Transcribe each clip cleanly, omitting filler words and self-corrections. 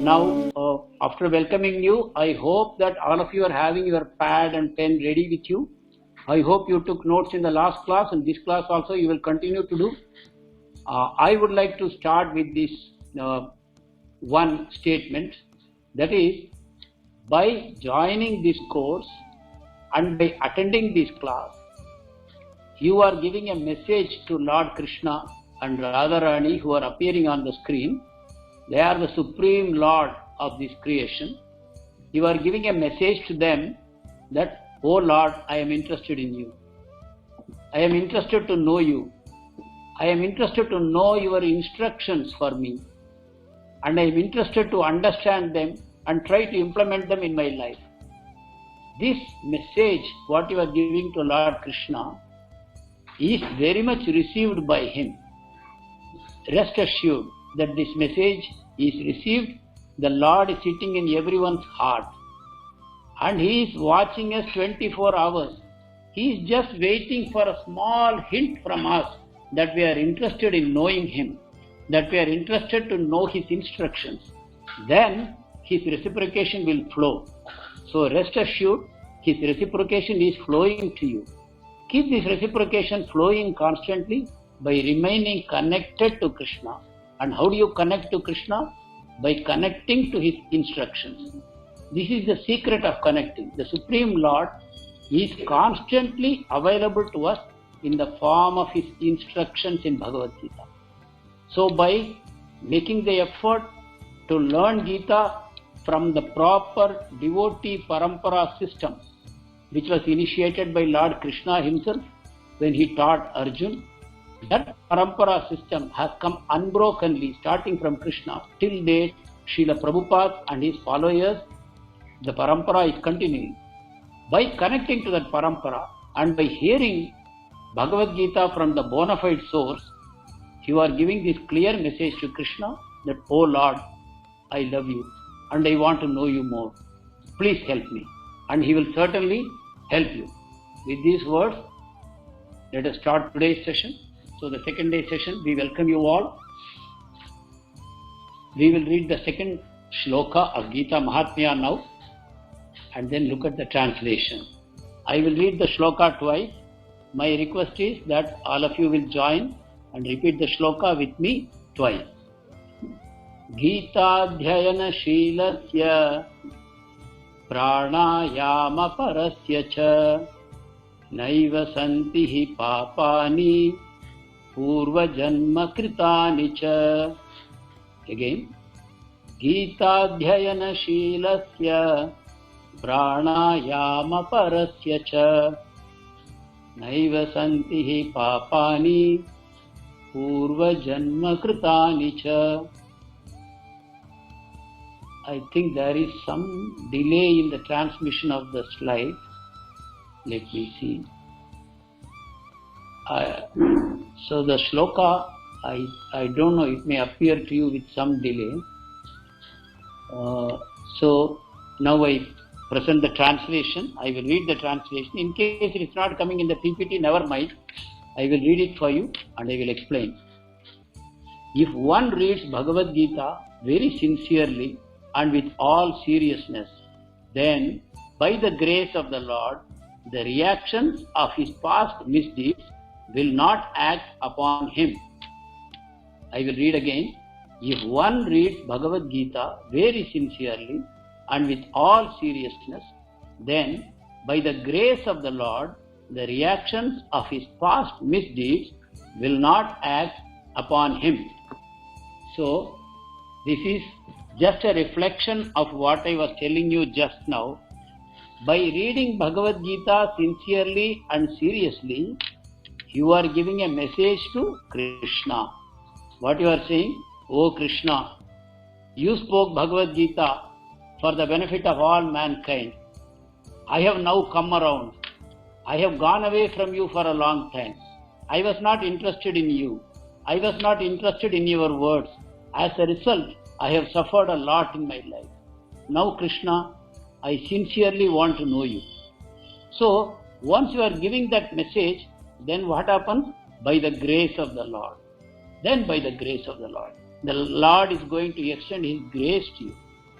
Now, after welcoming you, I hope that all of you are having your pad and pen ready with you. I hope you took notes in the last class, and this class also you will continue to do. I would like to start with this one statement, that is, by joining this course and by attending this class, you are giving a message to Lord Krishna and Radharani who are appearing on the screen. They are the Supreme Lord of this creation. You are giving a message to them that, oh Lord, I am interested in you. I am interested to know you. I am interested to know your instructions for me. And I am interested to understand them and try to implement them in my life. This message, what you are giving to Lord Krishna, is very much received by him. Rest assured that this message is received. The Lord is sitting in everyone's heart. And he is watching us 24 hours. He is just waiting for a small hint from us that we are interested in knowing him, that we are interested to know his instructions. Then his reciprocation will flow. So rest assured, his reciprocation is flowing to you. Keep this reciprocation flowing constantly by remaining connected to Krishna. And how do you connect to Krishna? By connecting to his instructions. This is the secret of connecting. The Supreme Lord is constantly available to us in the form of his instructions in Bhagavad Gita. So by making the effort to learn Gita from the proper devotee parampara system, which was initiated by Lord Krishna himself when he taught Arjuna, that parampara system has come unbrokenly, starting from Krishna till date. Srila Prabhupada and his followers, the parampara is continuing. By connecting to that parampara and by hearing Bhagavad Gita from the bona fide source, you are giving this clear message to Krishna that, oh Lord, I love you and I want to know you more. Please help me. And he will certainly help you. With these words, let us start today's session. So the second day session, we welcome you all. We will read the second shloka of Gita Mahatmya now and then look at the translation. I will read the shloka twice. My request is that all of you will join and repeat the shloka with me twice. Gitadhyayana Shilasya Pranayama Parasya Cha Naiva Santihi Papani Purva Janma Kritani Cha. Again, Gitadhyayana Shilasya Pranayama Parasya Cha Naiva Santihi Papani Purva Janma Kritani Cha. I think there is some delay in the transmission of the slide. Let me see. So the shloka, I don't know, it may appear to you with some delay. So now I present the translation. I will read the translation. In case it is not coming in the PPT, never mind. I will read it for you and I will explain. If one reads Bhagavad Gita very sincerely and with all seriousness, then by the grace of the Lord, the reactions of his past misdeeds will not act upon him. I will read again. If one reads Bhagavad Gita very sincerely and with all seriousness, then by the grace of the Lord, the reactions of his past misdeeds will not act upon him. So, this is just a reflection of what I was telling you just now. By reading Bhagavad Gita sincerely and seriously, you are giving a message to Krishna. What you are saying? Oh Krishna, you spoke Bhagavad Gita for the benefit of all mankind. I have now come around. I have gone away from you for a long time. I was not interested in you. I was not interested in your words. As a result, I have suffered a lot in my life. Now Krishna, I sincerely want to know you. So, once you are giving that message, then what happens? By the grace of the Lord. The Lord is going to extend his grace to you.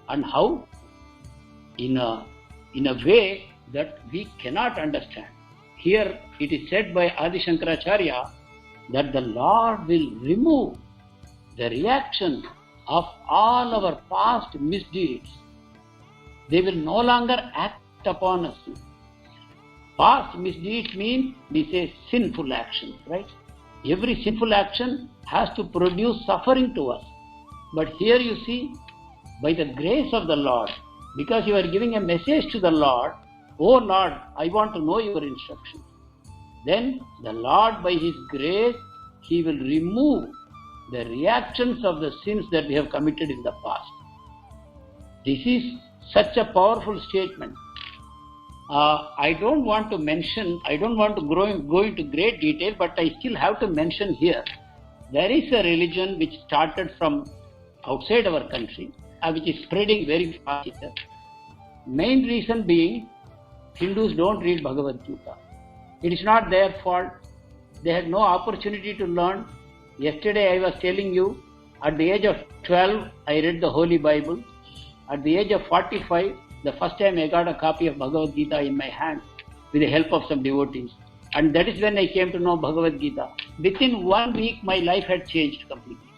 and how? In a way that we cannot understand. Here it is said by Adi Shankaracharya that the Lord will remove the reaction of all our past misdeeds. They will no longer act upon us. Past misdeeds mean we say sinful actions, right? Every sinful action has to produce suffering to us. But here you see, by the grace of the Lord, because you are giving a message to the Lord, oh Lord, I want to know your instructions. Then the Lord, by His grace, He will remove the reactions of the sins that we have committed in the past. This is such a powerful statement. I don't want to go into great detail, but I still have to mention here. There is a religion which started from outside our country, which is spreading very fast here. Main reason being, Hindus don't read Bhagavad Gita. It is not their fault. They had no opportunity to learn. Yesterday I was telling you, at the age of 12, I read the Holy Bible. At the age of 45, the first time I got a copy of Bhagavad Gita in my hand with the help of some devotees. And that is when I came to know Bhagavad Gita. Within 1 week, my life had changed completely.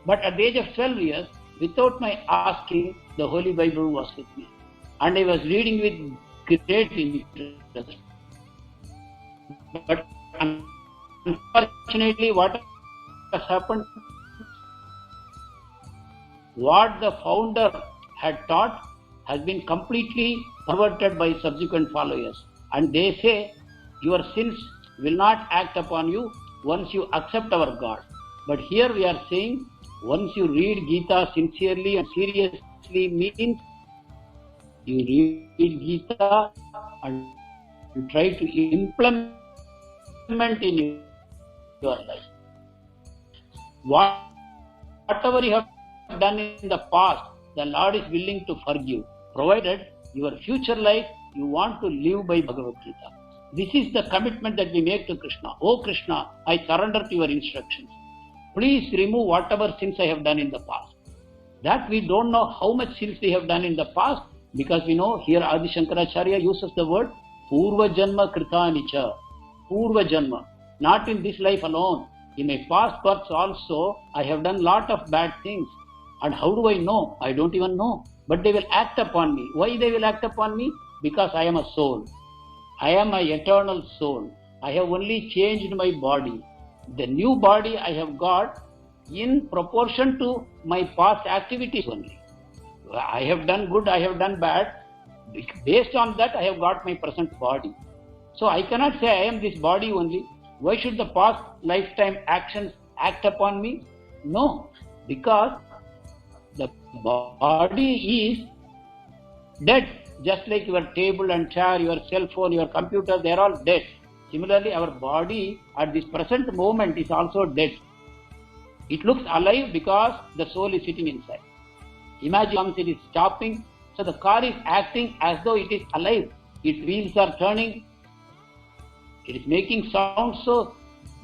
But at the age of 12 years, without my asking, the Holy Bible was with me. And I was reading with great interest. But unfortunately, what has happened? What the founder had taught has been completely perverted by subsequent followers. And they say, your sins will not act upon you once you accept our God. But here we are saying, once you read Gita sincerely and seriously, means you read Gita and try to implement in your life. Whatever you have done in the past, the Lord is willing to forgive, provided your future life you want to live by Bhagavad Gita. This is the commitment that we make to Krishna. Oh Krishna, I surrender to your instructions. Please remove whatever sins I have done in the past. That we don't know how much sins we have done in the past, because we know here Adi Shankaracharya uses the word Purva Janma Kritanicha. Purva Janma. Not in this life alone. In my past births also, I have done lot of bad things. And how do I know? I don't even know. But they will act upon me. Why they will act upon me? Because I am a soul. I am an eternal soul. I have only changed my body. The new body I have got in proportion to my past activities only. I have done good, I have done bad. Based on that, I have got my present body. So I cannot say I am this body only. Why should the past lifetime actions act upon me? No, because the body is dead. Just like your table and chair, your cell phone, your computer, they are all dead. Similarly, our body at this present moment is also dead. It looks alive because the soul is sitting inside. Imagine it is stopping, so the car is acting as though it is alive. Its wheels are turning, it is making sound, so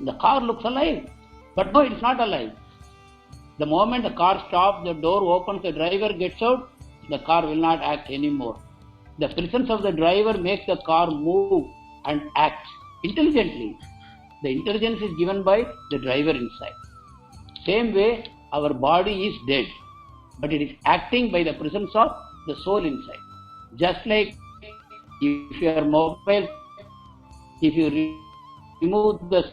the car looks alive. But no, it is not alive. The moment the car stops, the door opens, the driver gets out, the car will not act anymore. The presence of the driver makes the car move and act intelligently. The intelligence is given by the driver inside. Same way, our body is dead, but it is acting by the presence of the soul inside. Just like if your mobile, if you remove the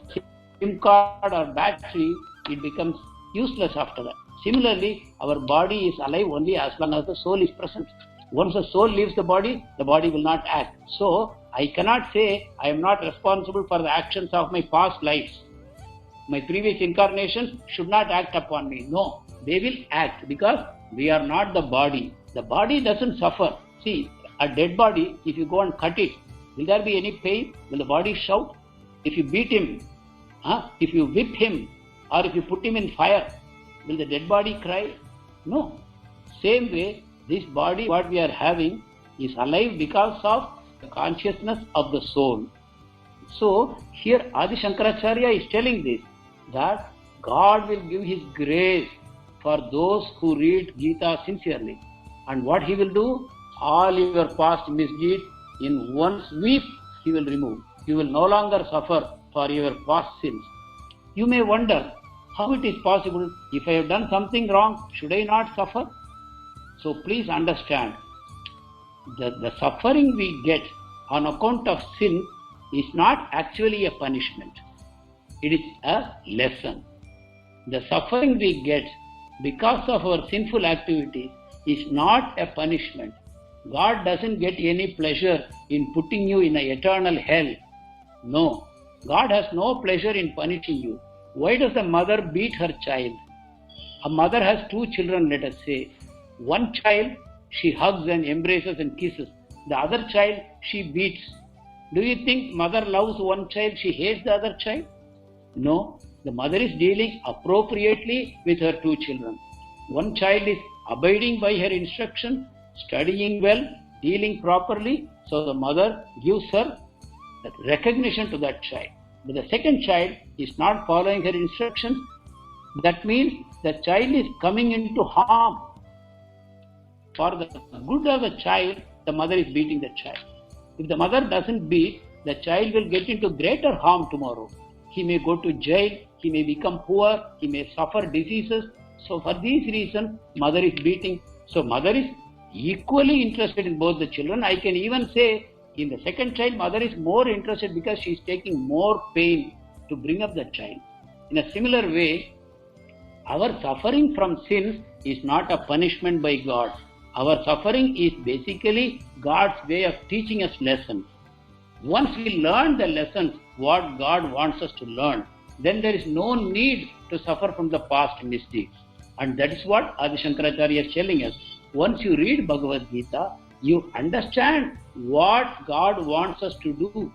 SIM card or battery, it becomes useless after that. Similarly, our body is alive only as long as the soul is present. Once the soul leaves the body will not act. So, I cannot say I am not responsible for the actions of my past lives. My previous incarnations should not act upon me. No, they will act because we are not the body. The body doesn't suffer. See, a dead body, if you go and cut it, will there be any pain? Will the body shout? If you beat him, if you whip him, or if you put him in fire, will the dead body cry? No. Same way, this body, what we are having, is alive because of the consciousness of the soul. So, here Adi Shankaracharya is telling this, that God will give His grace for those who read Gita sincerely. And what he will do? All your past misdeeds in one sweep he will remove. You will no longer suffer for your past sins. You may wonder how it is possible. If I have done something wrong, should I not suffer? So please understand that the suffering we get on account of sin is not actually a punishment. It is a lesson. The suffering we get because of our sinful activities is not a punishment. God doesn't get any pleasure in putting you in an eternal hell. No. God has no pleasure in punishing you. Why does a mother beat her child? A mother has two children, let us say. One child she hugs and embraces and kisses. The other child she beats. Do you think mother loves one child, she hates the other child? No. The mother is dealing appropriately with her two children. One child is abiding by her instruction, studying well, dealing properly, so the mother gives her recognition to that child. But the second child is not following her instructions. That means the child is coming into harm. For the good of the child, the mother is beating the child. If the mother doesn't beat, the child will get into greater harm tomorrow. He may go to jail, he may become poor, he may suffer diseases. So for these reasons, mother is beating. So mother is equally interested in both the children. I can even say in the second child, mother is more interested because she is taking more pain to bring up the child. In a similar way, our suffering from sins is not a punishment by God. Our suffering is basically God's way of teaching us lessons. Once we learn the lessons, what God wants us to learn, then there is no need to suffer from the past misdeeds. And that is what Adi Shankaracharya is telling us. Once you read Bhagavad Gita, you understand what God wants us to do,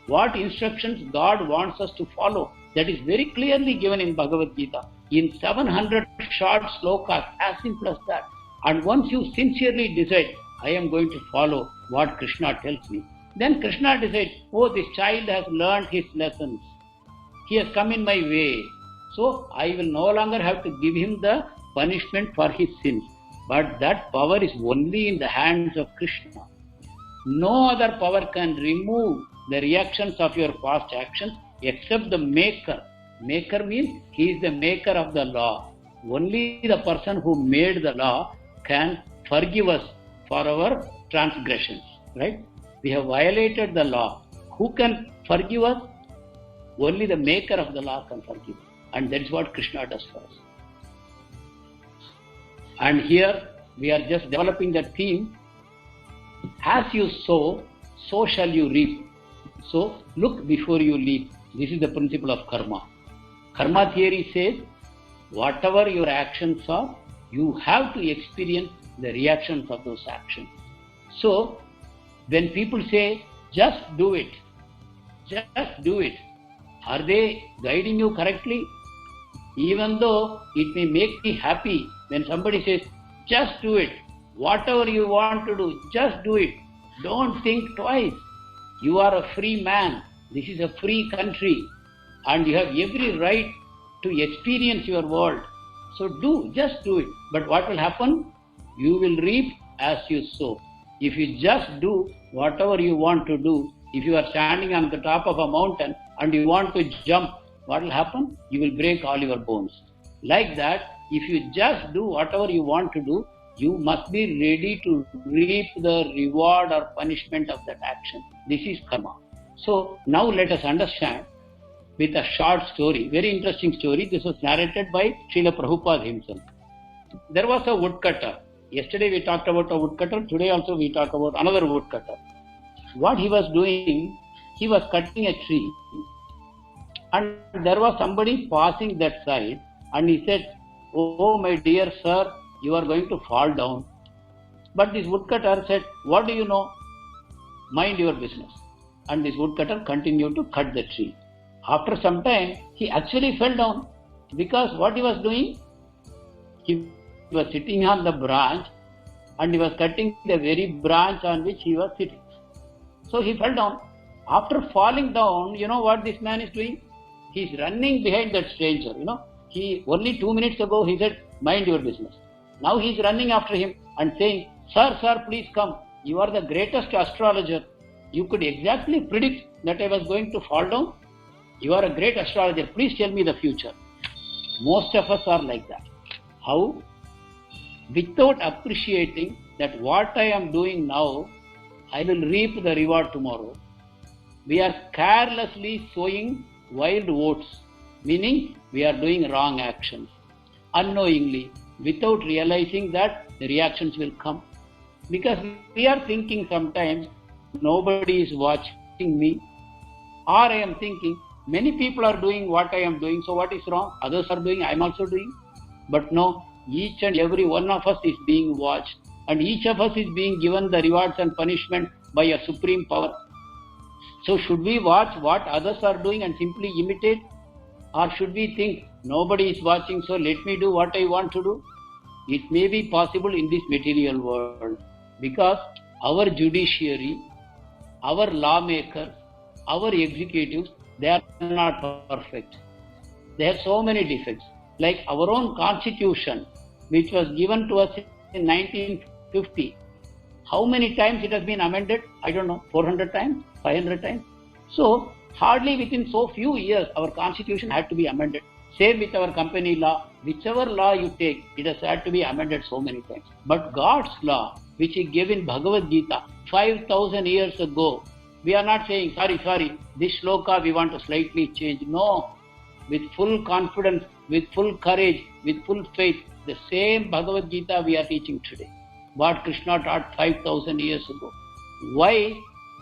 what instructions God wants us to follow. That is very clearly given in Bhagavad Gita, in 700 short slokas, as simple as that. And once you sincerely decide, I am going to follow what Krishna tells me, then Krishna decides, oh, this child has learned his lessons. He has come in my way. So I will no longer have to give him the punishment for his sins. But that power is only in the hands of Krishna. No other power can remove the reactions of your past actions except the maker. Maker means he is the maker of the law. Only the person who made the law can forgive us for our transgressions. Right? We have violated the law. Who can forgive us? Only the maker of the law can forgive. And that is what Krishna does for us. And here we are just developing that theme. As you sow, so shall you reap. So look before you leap. This is the principle of karma. Karma theory says, whatever your actions are, you have to experience the reactions of those actions. So when people say, just do it, are they guiding you correctly? Even though it may make me happy when somebody says, just do it, whatever you want to do, just do it. Don't think twice. You are a free man. This is a free country. And you have every right to experience your world. So just do it. But what will happen? You will reap as you sow. If you just do whatever you want to do, if you are standing on the top of a mountain and you want to jump, what will happen? You will break all your bones. Like that, if you just do whatever you want to do, you must be ready to reap the reward or punishment of that action. This is karma. So now let us understand with a short story, very interesting story. This was narrated by Srila Prabhupada himself. There was a woodcutter. Yesterday we talked about a woodcutter. Today also we talk about another woodcutter. What he was doing, he was cutting a tree. And there was somebody passing that side. And he said, oh my dear sir, you are going to fall down. But this woodcutter said, what do you know? Mind your business. And this woodcutter continued to cut the tree. After some time, he actually fell down. Because what he was doing? He was sitting on the branch and he was cutting the very branch on which he was sitting. So he fell down. After falling down, you know what this man is doing? He is running behind that stranger, He only 2 minutes ago he said, mind your business. Now he is running after him. and saying, Sir, please come. You are the greatest astrologer. You could exactly predict that I was going to fall down. You are a great astrologer. Please tell me the future. Most of us are like that. How? Without appreciating that what I am doing now, I will reap the reward tomorrow. We are carelessly sowing wild oats, meaning we are doing wrong actions, unknowingly, without realizing that the reactions will come. Because we are thinking sometimes, nobody is watching me, or I am thinking, many people are doing what I am doing, so what is wrong? Others are doing, I am also doing. But no, each and every one of us is being watched, and each of us is being given the rewards and punishment by a supreme power. So should we watch what others are doing and simply imitate? Or should we think, nobody is watching, so let me do what I want to do? It may be possible in this material world, because our judiciary, our lawmakers, our executives, they are not perfect. They have so many defects. Like our own constitution, which was given to us in 1950. How many times it has been amended? I don't know, 400 times, 500 times. So, hardly within so few years, our constitution had to be amended. Same with our company law. Whichever law you take, it has had to be amended so many times. But God's law, which He gave in Bhagavad Gita 5,000 years ago, we are not saying, sorry, this shloka we want to slightly change. No. With full confidence, with full courage, with full faith, the same Bhagavad Gita we are teaching today. What Krishna taught 5,000 years ago. Why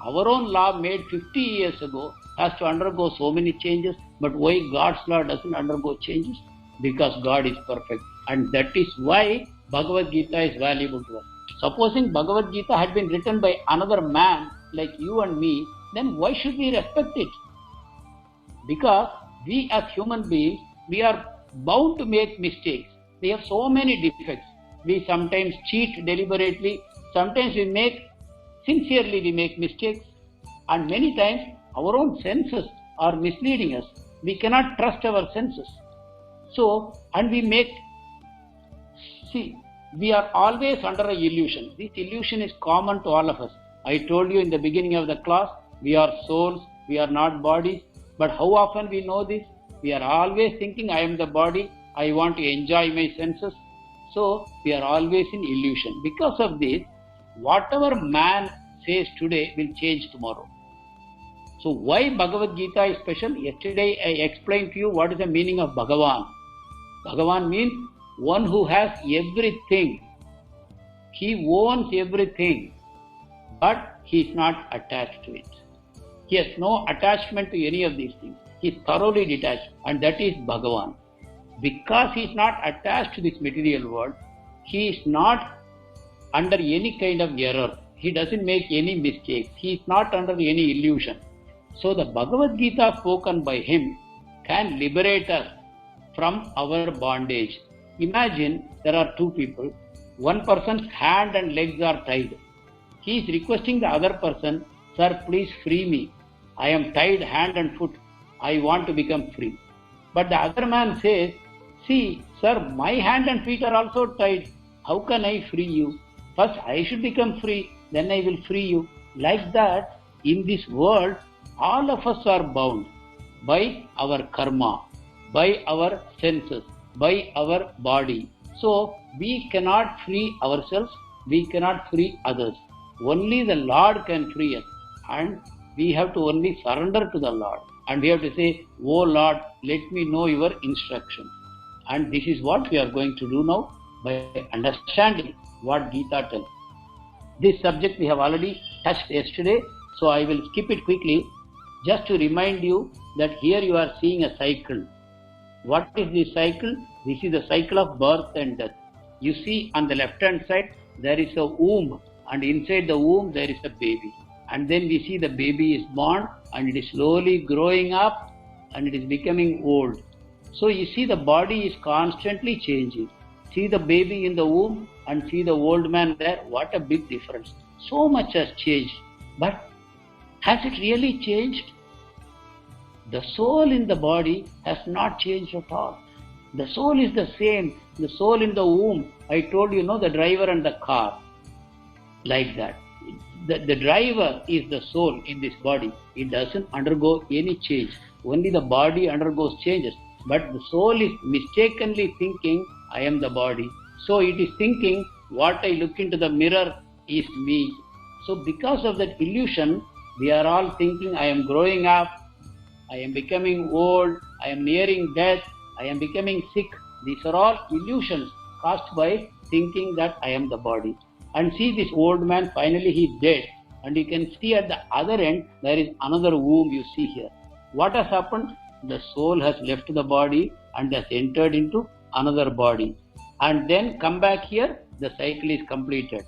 our own law made 50 years ago has to undergo so many changes, but why God's law doesn't undergo changes? Because God is perfect. And that is why Bhagavad Gita is valuable to us. Supposing Bhagavad Gita had been written by another man like you and me, then why should we respect it? Because we as human beings, we are bound to make mistakes. We have so many defects. We sometimes cheat deliberately. Sometimes sincerely we make mistakes. And many times our own senses are misleading us. We cannot trust our senses. So, and we are always under an illusion. This illusion is common to all of us. I told you in the beginning of the class, we are souls, we are not bodies. But how often we know this? We are always thinking, I am the body, I want to enjoy my senses. So, we are always in illusion. Because of this, whatever man says today will change tomorrow. So, why Bhagavad Gita is special? Yesterday I explained to you what is the meaning of Bhagavan. Bhagavan means one who has everything. He owns everything, but he is not attached to it. He has no attachment to any of these things. He is thoroughly detached, and that is Bhagavan. Because he is not attached to this material world, he is not under any kind of error. He doesn't make any mistakes. He is not under any illusion. So the Bhagavad Gita spoken by him can liberate us from our bondage. Imagine there are two people. One person's hand and legs are tied. He is requesting the other person, Sir, please free me. I am tied hand and foot. I want to become free. But the other man says, see, sir, my hand and feet are also tied. How can I free you? First I should become free, then I will free you. Like that, in this world, all of us are bound by our karma, by our senses, by our body. So, we cannot free ourselves, we cannot free others. Only the Lord can free us. And we have to only surrender to the Lord. And we have to say, oh Lord, let me know your instruction. And this is what we are going to do now by understanding what Gita tells. This subject we have already touched yesterday, so I will skip it quickly just to remind you that here you are seeing a cycle. What is this cycle? This is the cycle of birth and death. You see on the left hand side there is a womb, and inside the womb there is a baby. And then we see the baby is born and it is slowly growing up and it is becoming old. So you see the body is constantly changing. See the baby in the womb and see the old man there. What a big difference. So much has changed. But has it really changed? The soul in the body has not changed at all. The soul is the same. The soul in the womb, I told you, the driver and the car. Like that. The driver is the soul in this body. It doesn't undergo any change. Only the body undergoes changes. But the soul is mistakenly thinking, I am the body. So it is thinking, what I look into the mirror is me. So because of that illusion, we are all thinking, I am growing up, I am becoming old, I am nearing death, I am becoming sick. These are all illusions caused by thinking that I am the body. And see, this old man, finally he is dead. And you can see at the other end, there is another womb you see here. What has happened? The soul has left the body and has entered into another body. And then come back here, the cycle is completed.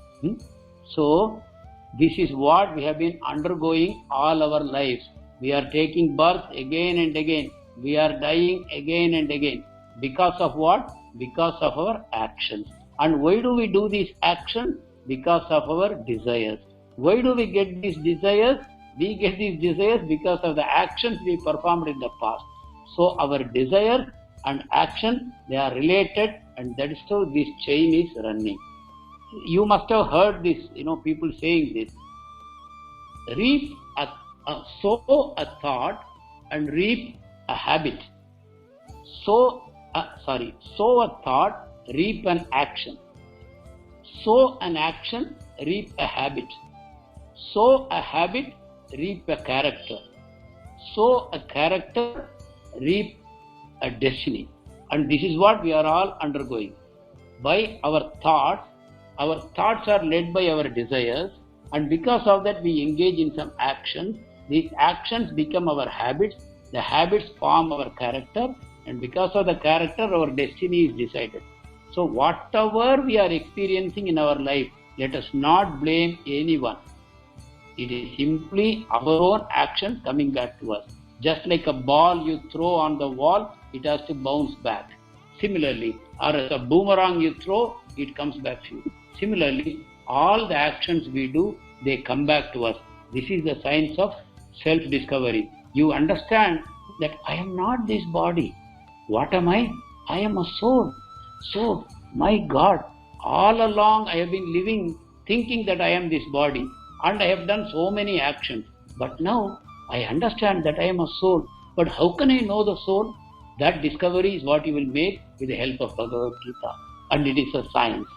So, this is what we have been undergoing all our lives. We are taking birth again and again. We are dying again and again. Because of what? Because of our actions. And why do we do these actions? Because of our desires. Why do we get these desires? We get these desires because of the actions we performed in the past. So our desire and action, they are related, and that is how this chain is running. You must have heard this, people saying this. Sow a thought and reap a habit. Sow a thought, reap an action. Sow an action, reap a habit. Sow a habit, reap a character. Sow a character, reap a destiny. And this is what we are all undergoing. By our thoughts are led by our desires, and because of that we engage in some actions. These actions become our habits, the habits form our character, and because of the character our destiny is decided. So whatever we are experiencing in our life, let us not blame anyone. It is simply our own actions coming back to us. Just like a ball you throw on the wall, it has to bounce back. Similarly, or as a boomerang you throw, it comes back to you. Similarly, all the actions we do, they come back to us. This is the science of self-discovery. You understand that I am not this body. What am I? I am a soul. So, my God, all along I have been living thinking that I am this body, and I have done so many actions. But now I understand that I am a soul. But how can I know the soul? That discovery is what you will make with the help of Bhagavad Gita. And it is a science.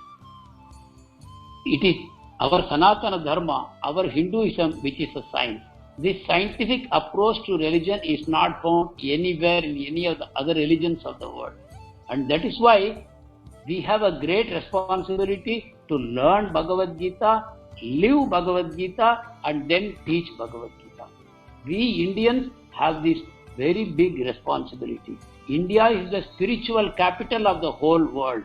It is our Sanatana Dharma, our Hinduism, which is a science. This scientific approach to religion is not found anywhere in any of the other religions of the world. And that is why we have a great responsibility to learn Bhagavad Gita, live Bhagavad Gita, and then teach Bhagavad Gita. We Indians have this very big responsibility. India is the spiritual capital of the whole world.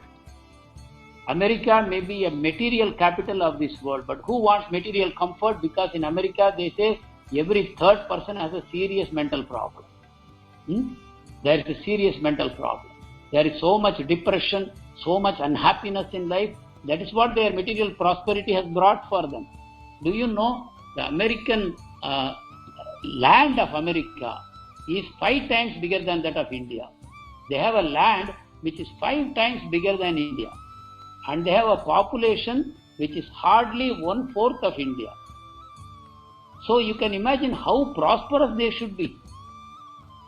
America may be a material capital of this world, but who wants material comfort? Because in America they say every third person has a serious mental problem. There is a serious mental problem. There is so much depression, so much unhappiness in life. That is what their material prosperity has brought for them. Do you know the American land of America is 5 times bigger than that of India. They have a land which is 5 times bigger than India. And they have a population which is hardly 1/4 of India. So you can imagine how prosperous they should be.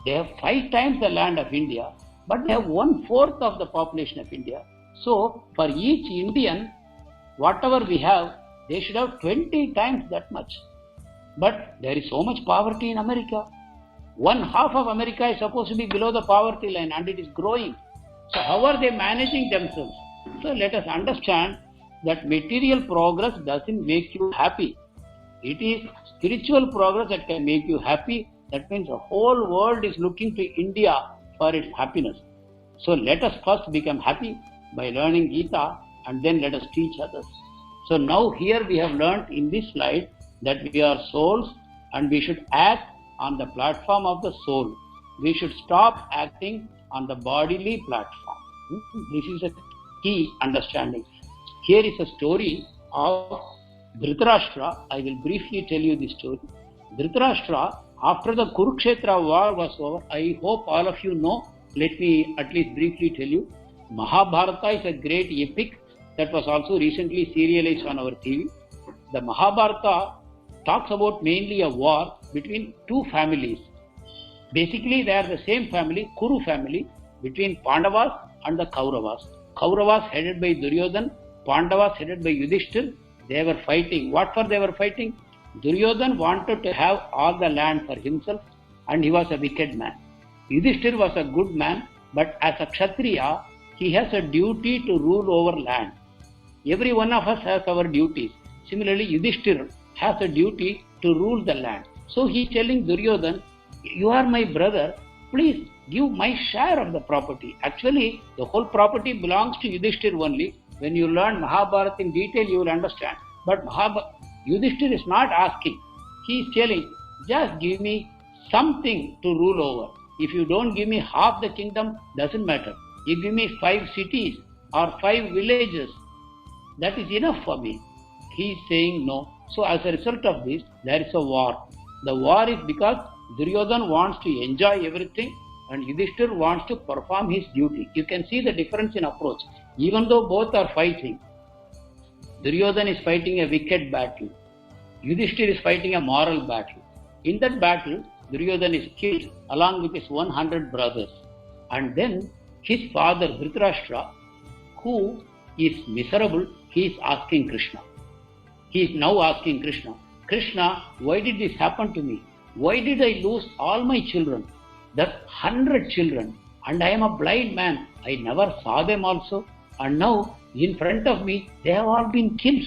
They have 5 times the land of India, but they have 1/4 of the population of India. So for each Indian, whatever we have, they should have 20 times that much. But there is so much poverty in America. 1/2 of America is supposed to be below the poverty line, and it is growing. So how are they managing themselves? So let us understand that material progress doesn't make you happy. It is spiritual progress that can make you happy. That means the whole world is looking to India for its happiness. So let us first become happy by learning Gita, and then let us teach others. So now here we have learnt in this slide that we are souls and we should act on the platform of the soul. We should stop acting on the bodily platform. This is a key understanding. Here is a story of Dhritarashtra. I will briefly tell you this story. Dhritarashtra, after the Kurukshetra war was over, I hope all of you know let me at least briefly tell you. Mahabharata is a great epic that was also recently serialized on our TV. The Mahabharata talks about mainly a war between two families. Basically, they are the same family, Kuru family, between Pandavas and the Kauravas. Kauravas headed by Duryodhan, Pandavas headed by Yudhishthir. They were fighting. What for they were fighting? Duryodhan wanted to have all the land for himself and he was a wicked man. Yudhishthir was a good man, but as a Kshatriya, he has a duty to rule over land. Every one of us has our duties. Similarly, Yudhishthir has a duty to rule the land. So he is telling Duryodhan, you are my brother, please give my share of the property. Actually, the whole property belongs to Yudhishthir only. When you learn Mahabharata in detail, you will understand. But Yudhishthir is not asking. He is telling, just give me something to rule over. If you don't give me half the kingdom, doesn't matter. You give me 5 cities or 5 villages, that is enough for me. He is saying no. So as a result of this, there is a war. The war is because Duryodhan wants to enjoy everything and Yudhishthir wants to perform his duty. You can see the difference in approach. Even though both are fighting, Duryodhan is fighting a wicked battle. Yudhishthir is fighting a moral battle. In that battle, Duryodhan is killed along with his 100 brothers. And then his father Dhritarashtra, who is miserable, he is asking Krishna. He is now asking Krishna, Krishna, why did this happen to me? Why did I lose all my children? That 100 children, and I am a blind man. I never saw them also. And now in front of me, they have all been killed.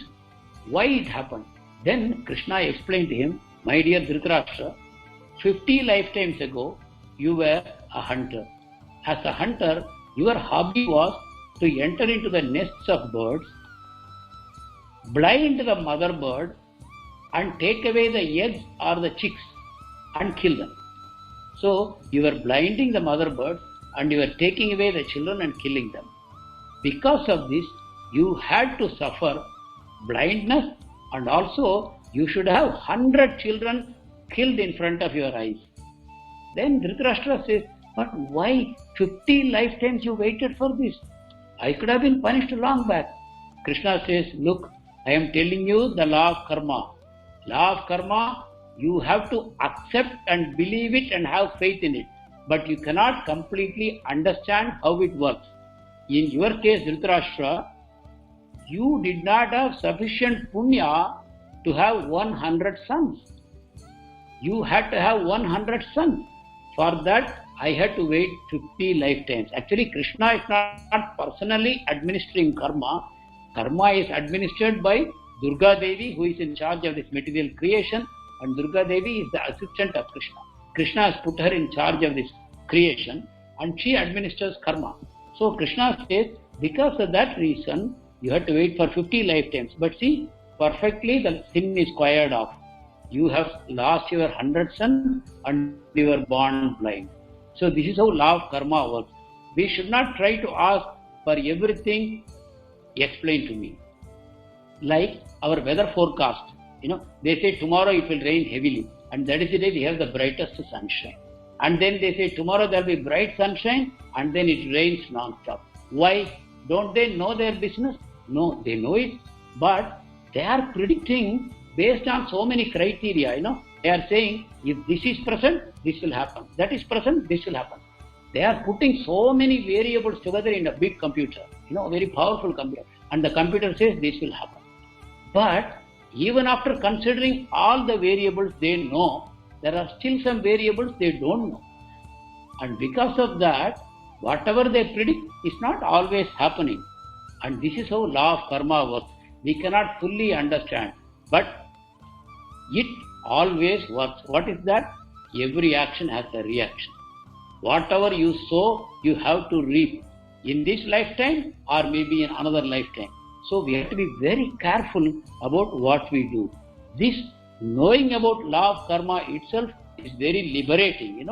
Why it happened? Then Krishna explained to him, my dear Dhritarashtra, 50 lifetimes ago, you were a hunter. As a hunter, your hobby was to enter into the nests of birds, blind the mother bird, and take away the eggs or the chicks and kill them. So, you were blinding the mother bird and you were taking away the children and killing them. Because of this, you had to suffer blindness and also you should have 100 children killed in front of your eyes. Then Dhritarashtra says, but why 50 lifetimes you waited for this? I could have been punished long back. Krishna says, look, I am telling you the law of karma. Law of karma, you have to accept and believe it and have faith in it. But you cannot completely understand how it works. In your case, Dhritarashtra, you did not have sufficient punya to have 100 sons. You had to have 100 sons. For that, I had to wait 50 lifetimes. Actually, Krishna is not personally administering karma. Karma is administered by Durga Devi, who is in charge of this material creation, and Durga Devi is the assistant of Krishna. Krishna has put her in charge of this creation and she administers karma. So Krishna says, because of that reason, you have to wait for 50 lifetimes. But see, perfectly the sin is squared off. You have lost your 100 sons and you were born blind. So this is how law of karma works. We should not try to ask for everything explained to me. Like our weather forecast, they say tomorrow it will rain heavily and that is the day we have the brightest sunshine. And then they say tomorrow there will be bright sunshine and then it rains non-stop. Why? Don't they know their business? No, they know it, but they are predicting based on so many criteria, They are saying, if this is present, this will happen. That is present, this will happen. They are putting so many variables together in a big computer, a very powerful computer. And the computer says this will happen. But even after considering all the variables they know, there are still some variables they don't know. And because of that, whatever they predict is not always happening. And this is how law of karma works. We cannot fully understand, but it always works. What is that? Every action has a reaction. Whatever you sow, you have to reap. In this lifetime or maybe in another lifetime. So we have to be very careful about what we do. This knowing about law of karma itself is very liberating,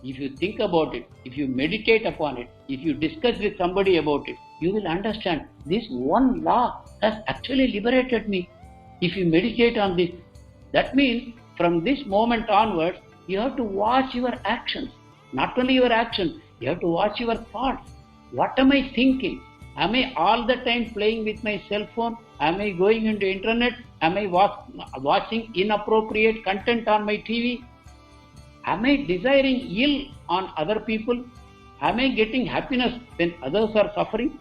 If you think about it, if you meditate upon it, if you discuss with somebody about it, you will understand this one law has actually liberated me. If you meditate on this, that means from this moment onwards, you have to watch your actions. Not only your action, you have to watch your thoughts. What am I thinking? Am I all the time playing with my cell phone? Am I going into internet? Am I watching inappropriate content on my TV? Am I desiring ill on other people? Am I getting happiness when others are suffering?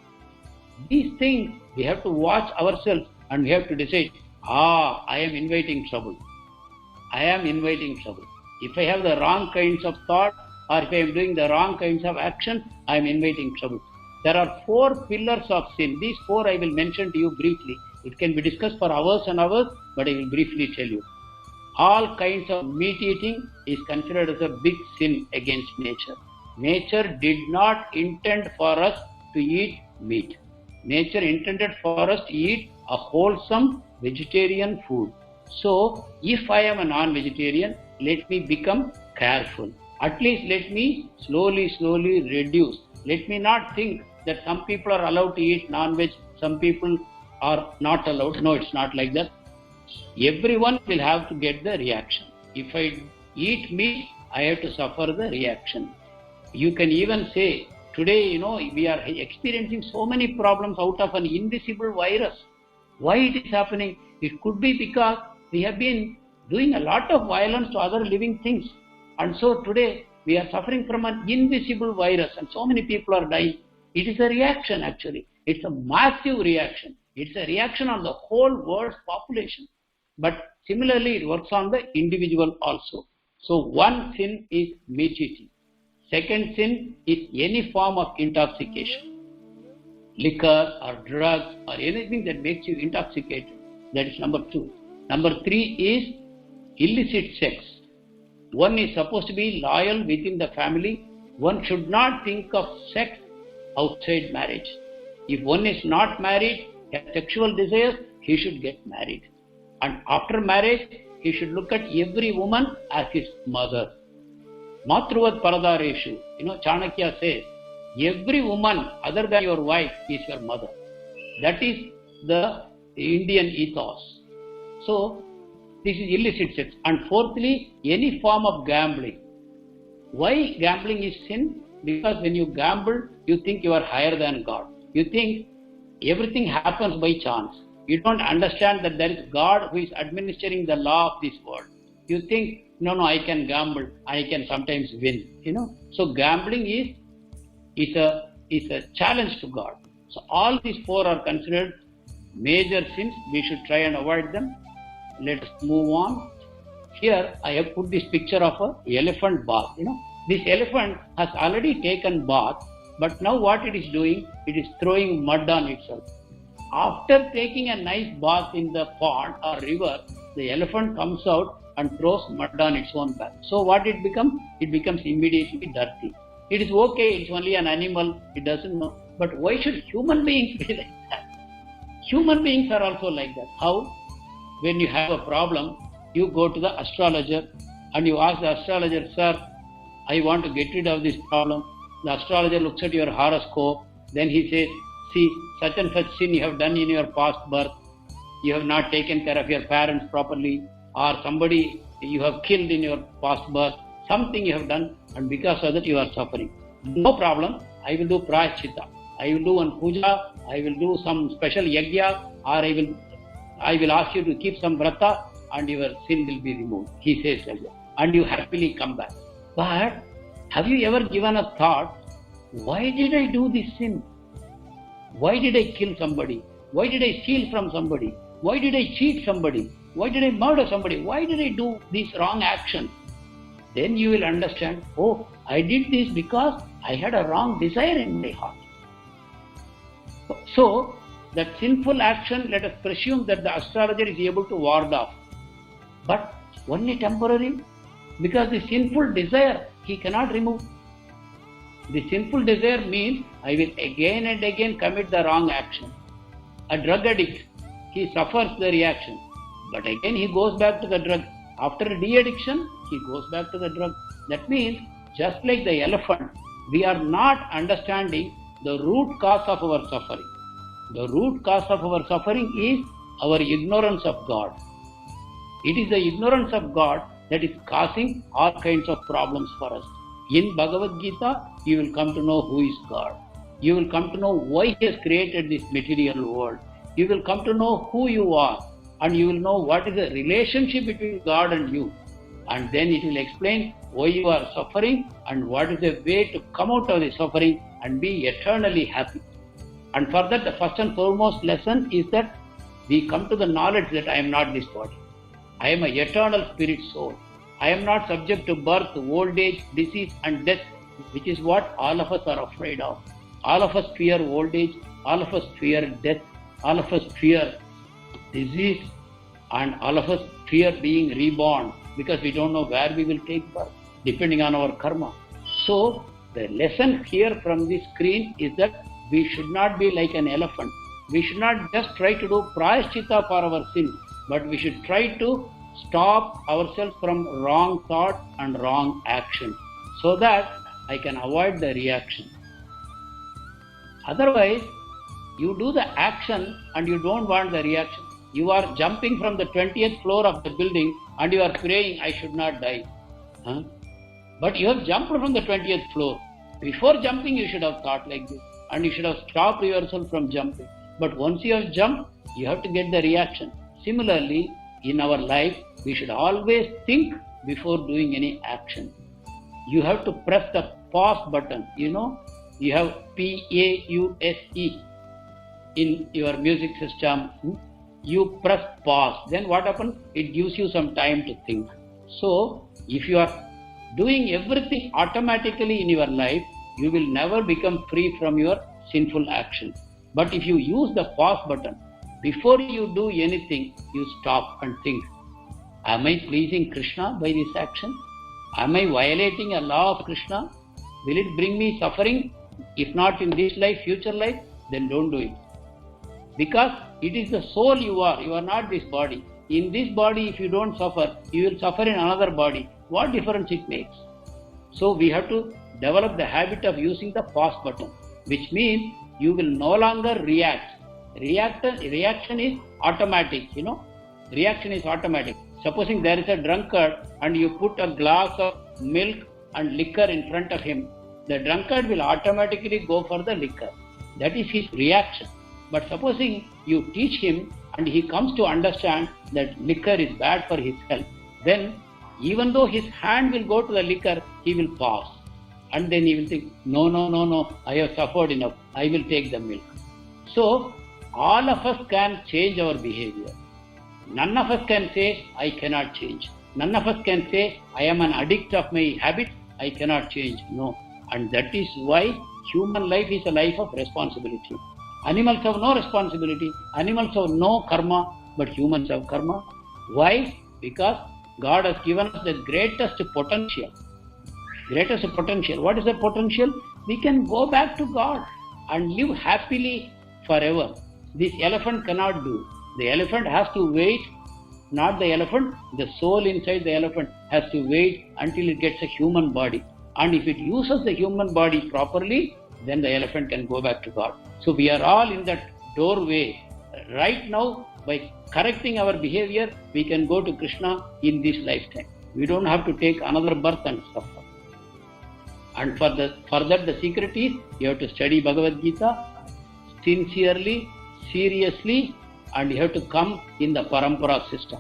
These things we have to watch ourselves and we have to decide, I am inviting trouble. I am inviting trouble. If I have the wrong kinds of thought or if I am doing the wrong kinds of action, I am inviting trouble. There are 4 pillars of sin. These 4 I will mention to you briefly. It can be discussed for hours and hours, but I will briefly tell you. All kinds of meat eating is considered as a big sin against nature. Nature did not intend for us to eat meat. Nature intended for us to eat a wholesome vegetarian food. So, if I am a non-vegetarian, let me become careful. At least let me slowly reduce. Let me not think that some people are allowed to eat non-veg, some people are not allowed. No, it's not like that. Everyone will have to get the reaction. If I eat meat, I have to suffer the reaction. You can even say, today, we are experiencing so many problems out of an invisible virus. Why it is happening? It could be because we have been doing a lot of violence to other living things. And so today, we are suffering from an invisible virus and so many people are dying. It is a reaction actually. It's a massive reaction. It's a reaction on the whole world's population. But similarly, it works on the individual also. So one sin is meat eating. Second sin is any form of intoxication. Liquor or drugs or anything that makes you intoxicated. That is number 2. Number 3 is illicit sex. One is supposed to be loyal within the family. One should not think of sex outside marriage. If one is not married, has sexual desires, he should get married. And after marriage, he should look at every woman as his mother. Matruvat Paradareshu. Chanakya says, every woman other than your wife is your mother. That is the Indian ethos. So, this is illicit sex. And fourthly, any form of gambling. Why gambling is sin? Because when you gamble, you think you are higher than God. You think everything happens by chance. You don't understand that there is God who is administering the law of this world. You think, no, I can gamble, I can sometimes win. So gambling is a challenge to God. So all these 4 are considered major sins. We should try and avoid them. Let us move on. Here I have put this picture of an elephant bath. This elephant has already taken bath, but now what it is doing, it is throwing mud on itself. After taking a nice bath in the pond or river, the elephant comes out and throws mud on its own back. So what it becomes? It becomes immediately dirty. It is okay, it's only an animal, it doesn't know. But why should human beings be like that? Human beings are also like that. How? When you have a problem, you go to the astrologer and you ask the astrologer, sir, I want to get rid of this problem. The astrologer looks at your horoscope, then he says, see, such and such sin you have done in your past birth, you have not taken care of your parents properly, or somebody you have killed in your past birth, something you have done, and because of that you are suffering. No problem, I will do prayaschitta. I will do one puja, I will do some special yajna, or I will ask you to keep some vrata, and your sin will be removed. He says like that. And you happily come back. But have you ever given a thought, why did I do this sin? Why did I kill somebody? Why did I steal from somebody? Why did I cheat somebody? Why did I murder somebody? Why did I do these wrong actions? Then you will understand, I did this because I had a wrong desire in my heart. So, that sinful action, let us presume that the astrologer is able to ward off. But only temporary, because the sinful desire he cannot remove. The sinful desire means I will again and again commit the wrong action. A drug addict, he suffers the reaction, but again he goes back to the drug. After de-addiction, he goes back to the drug. That means, just like the elephant, we are not understanding the root cause of our suffering. The root cause of our suffering is our ignorance of God. It is the ignorance of God that is causing all kinds of problems for us. In Bhagavad Gita, you will come to know who is God. You will come to know why He has created this material world. You will come to know who you are, and you will know what is the relationship between God and you. And then it will explain why you are suffering and what is the way to come out of the suffering and be eternally happy. And for that, the first and foremost lesson is that we come to the knowledge that I am not this body. I am an eternal spirit soul. I am not subject to birth, old age, disease and death, which is what all of us are afraid of. All of us fear old age, all of us fear death, all of us fear disease, and all of us fear being reborn because we don't know where we will take birth, depending on our karma. So, the lesson here from this screen is that we should not be like an elephant. We should not just try to do prayaschitta for our sins, but we should try to stop ourselves from wrong thought and wrong action so that I can avoid the reaction. Otherwise, you do the action and you don't want the reaction. You are jumping from the 20th floor of the building and you are praying, I should not die. But you have jumped from the 20th floor. Before jumping, you should have thought like this and you should have stopped yourself from jumping. But once you have jumped, you have to get the reaction. Similarly, in our life, we should always think before doing any action. You have to press the pause button. You know, you have PAUSE in your music system. You press pause. Then what happens? It gives you some time to think. So, if you are doing everything automatically in your life, you will never become free from your sinful action. But if you use the pause button, before you do anything, you stop and think, am I pleasing Krishna by this action? Am I violating a law of Krishna? Will it bring me suffering? If not in this life, future life, then don't do it. Because it is the soul you are not this body. In this body, if you don't suffer, you will suffer in another body. What difference it makes? So we have to develop the habit of using the pause button, which means you will no longer react. Reaction is automatic, Reaction is automatic. Supposing there is a drunkard and you put a glass of milk and liquor in front of him, the drunkard will automatically go for the liquor. That is his reaction. But supposing you teach him and he comes to understand that liquor is bad for his health, then even though his hand will go to the liquor, he will pause. And then he will think, no, I have suffered enough, I will take the milk. So, all of us can change our behavior. None of us can say, I cannot change. None of us can say, I am an addict of my habit, I cannot change. No. And that is why human life is a life of responsibility. Animals have no responsibility, animals have no karma, but humans have karma. Why? Because God has given us the greatest potential. Greatest potential. What is the potential? We can go back to God and live happily forever. This elephant cannot do. The elephant has to wait, not the elephant, the soul inside the elephant has to wait until it gets a human body. And if it uses the human body properly, then the elephant can go back to God. So we are all in that doorway. Right now, by correcting our behavior, we can go to Krishna in this lifetime. We don't have to take another birth and suffer. And for that, the secret is you have to study Bhagavad Gita sincerely, seriously, and you have to come in the parampara system.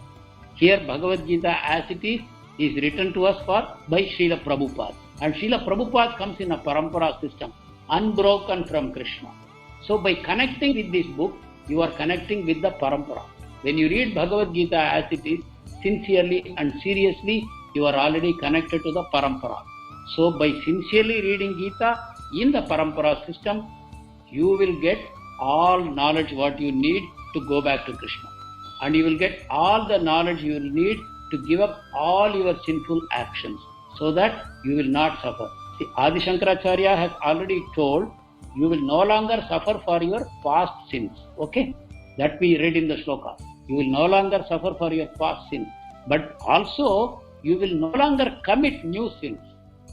Here, Bhagavad Gita as it is written to us by Srila Prabhupada. And Srila Prabhupada comes in a parampara system, unbroken from Krishna. So by connecting with this book, you are connecting with the parampara. When you read Bhagavad Gita as it is, sincerely and seriously, you are already connected to the parampara. So by sincerely reading Gita in the parampara system, you will get all knowledge what you need to go back to Krishna. And you will get all the knowledge you will need to give up all your sinful actions so that you will not suffer. See, Adi Shankaracharya has already told you will no longer suffer for your past sins. Okay? That we read in the sloka. You will no longer suffer for your past sins. But also, you will no longer commit new sins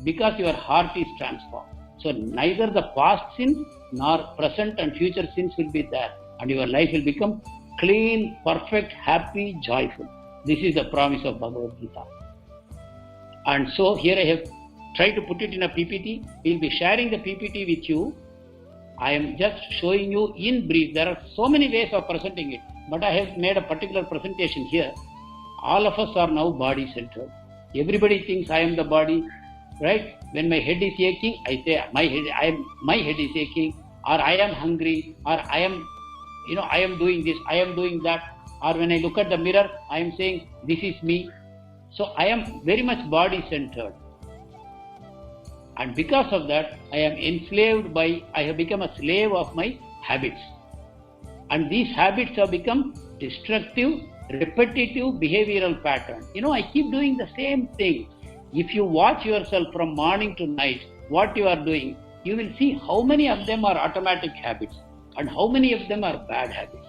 because your heart is transformed. So neither the past sins nor present and future sins will be there. And your life will become clean, perfect, happy, joyful. This is the promise of Bhagavad Gita. And so here I have try to put it in a PPT. We'll be sharing the PPT with you. I am just showing you in brief. There are so many ways of presenting it, but I have made a particular presentation here. All of us are now body centered. Everybody thinks I am the body, right? When my head is aching, I say my head is aching, or I am hungry, or I am doing this, I am doing that, or when I look at the mirror, I am saying this is me. So I am very much body centered. And because of that, I have become a slave of my habits. And these habits have become destructive, repetitive behavioral pattern. I keep doing the same thing. If you watch yourself from morning to night, what you are doing, you will see how many of them are automatic habits and how many of them are bad habits,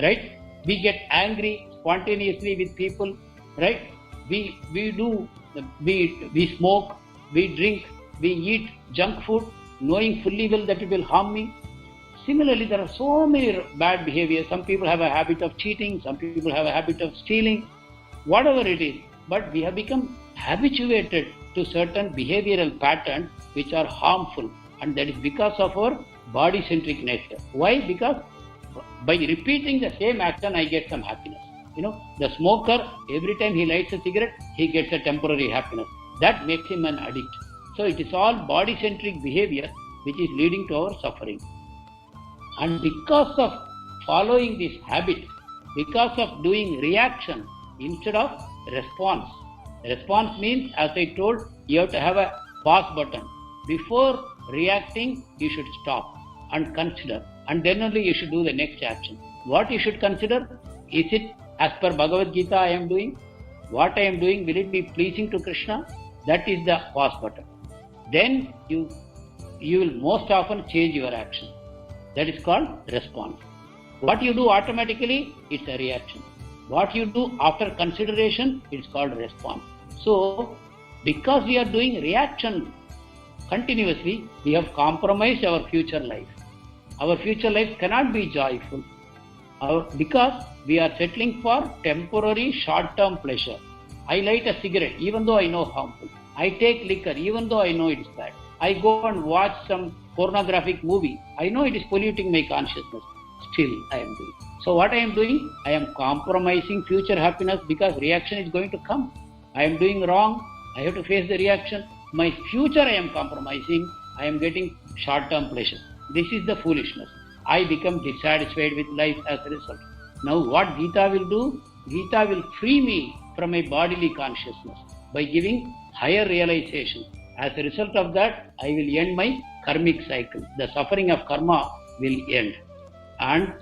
right? We get angry spontaneously with people, right? We smoke, we drink, we eat junk food, knowing fully well that it will harm me. Similarly, there are so many bad behaviors. Some people have a habit of cheating, some people have a habit of stealing, whatever it is. But we have become habituated to certain behavioral patterns which are harmful, and that is because of our body-centric nature. Why? Because by repeating the same action, I get some happiness. The smoker, every time he lights a cigarette, he gets a temporary happiness. That makes him an addict. So it is all body-centric behavior which is leading to our suffering. And because of following this habit, because of doing reaction instead of response. Response means, as I told, you have to have a pause button. Before reacting, you should stop and consider, and then only you should do the next action. What you should consider? Is it as per Bhagavad Gita I am doing? What I am doing, will it be pleasing to Krishna? That is the pause button. Then you will most often change your action. That is called response. What you do automatically, it's a reaction. What you do after consideration, it's called response. So, because we are doing reaction continuously, we have compromised our future life. Our future life cannot be joyful because we are settling for temporary short-term pleasure. I light a cigarette even though I know harmful. I take liquor even though I know it is bad. I go and watch some pornographic movie. I know it is polluting my consciousness. Still I am doing. So what I am doing? I am compromising future happiness because reaction is going to come. I am doing wrong. I have to face the reaction. My future I am compromising. I am getting short-term pleasure. This is the foolishness. I become dissatisfied with life as a result. Now what Gita will do? Gita will free me from my bodily consciousness by giving higher realization. As a result of that, I will end my karmic cycle. The suffering of karma will end. And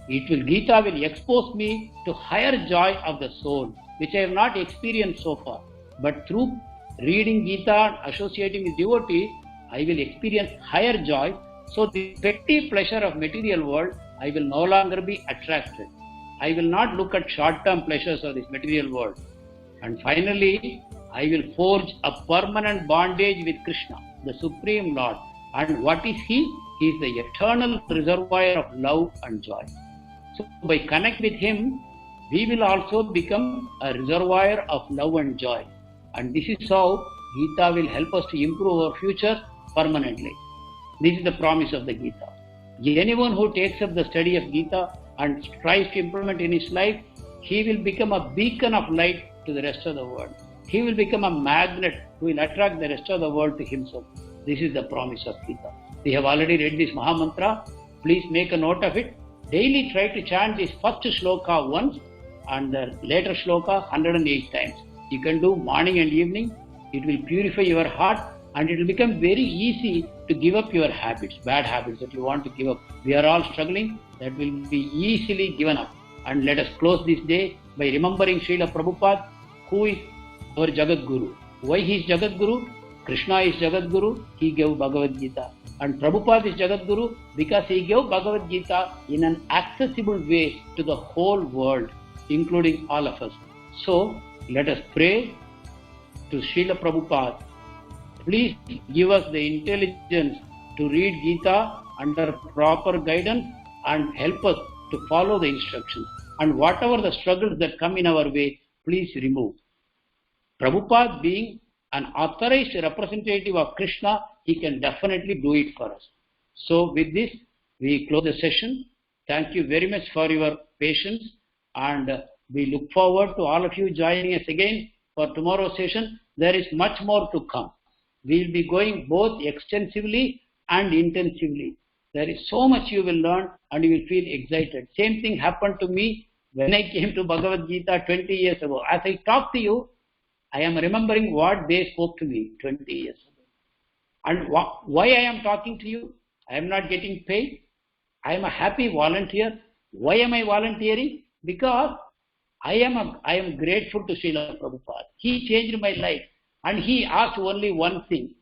Gita will expose me to higher joy of the soul, which I have not experienced so far. But through reading Gita and associating with devotees, I will experience higher joy. So the petty pleasure of material world, I will no longer be attracted. I will not look at short-term pleasures of this material world. And finally, I will forge a permanent bondage with Krishna, the Supreme Lord. And what is He? He is the eternal reservoir of love and joy. So by connect with Him, we will also become a reservoir of love and joy. And this is how Gita will help us to improve our future permanently. This is the promise of the Gita. Anyone who takes up the study of Gita and tries to implement in his life, he will become a beacon of light to the rest of the world. He will become a magnet who will attract the rest of the world to himself. This is the promise of Gita. We have already read this Mahamantra. Please make a note of it. Daily try to chant this first shloka once and the later shloka 108 times. You can do morning and evening. It will purify your heart and it will become very easy to give up your habits, bad habits that you want to give up. We are all struggling. That will be easily given up. And let us close this day by remembering Srila Prabhupada, who is our Jagat Guru. Why he is Jagat Guru? Krishna is Jagat Guru. He gave Bhagavad Gita. And Prabhupada is Jagat Guru because he gave Bhagavad Gita in an accessible way to the whole world, including all of us. So, let us pray to Srila Prabhupada. Please give us the intelligence to read Gita under proper guidance and help us to follow the instructions. And whatever the struggles that come in our way, please remove. Prabhupada being an authorized representative of Krishna, he can definitely do it for us. So with this, we close the session. Thank you very much for your patience, and we look forward to all of you joining us again for tomorrow's session. There is much more to come. We will be going both extensively and intensively. There is so much you will learn and you will feel excited. Same thing happened to me when I came to Bhagavad Gita 20 years ago. As I talk to you, I am remembering what they spoke to me 20 years ago. And why I am talking to you? I am not getting paid. I am a happy volunteer. Why am I volunteering? Because I am grateful to Srila Prabhupada. He changed my life. And he asked only one thing.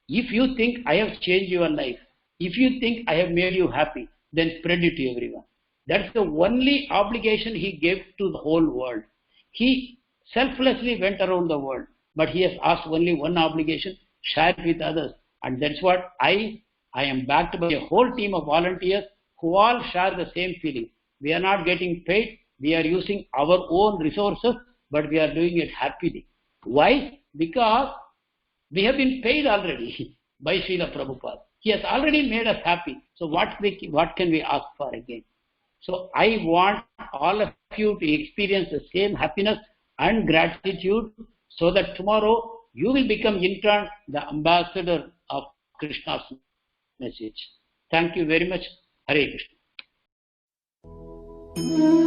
If you think I have changed your life, if you think I have made you happy, then spread it to everyone. That's the only obligation he gave to the whole world. He selflessly went around the world, but he has asked only one obligation: share it with others. And that's what I am backed by a whole team of volunteers who all share the same feeling. We are not getting paid. We are using our own resources, but we are doing it happily. Why? Because we have been paid already by Srila Prabhupada. He has already made us happy. So what can we ask for again? So I want all of you to experience the same happiness and gratitude, so that tomorrow you will become in turn the ambassador of Krishna's message. Thank you very much. Hare Krishna.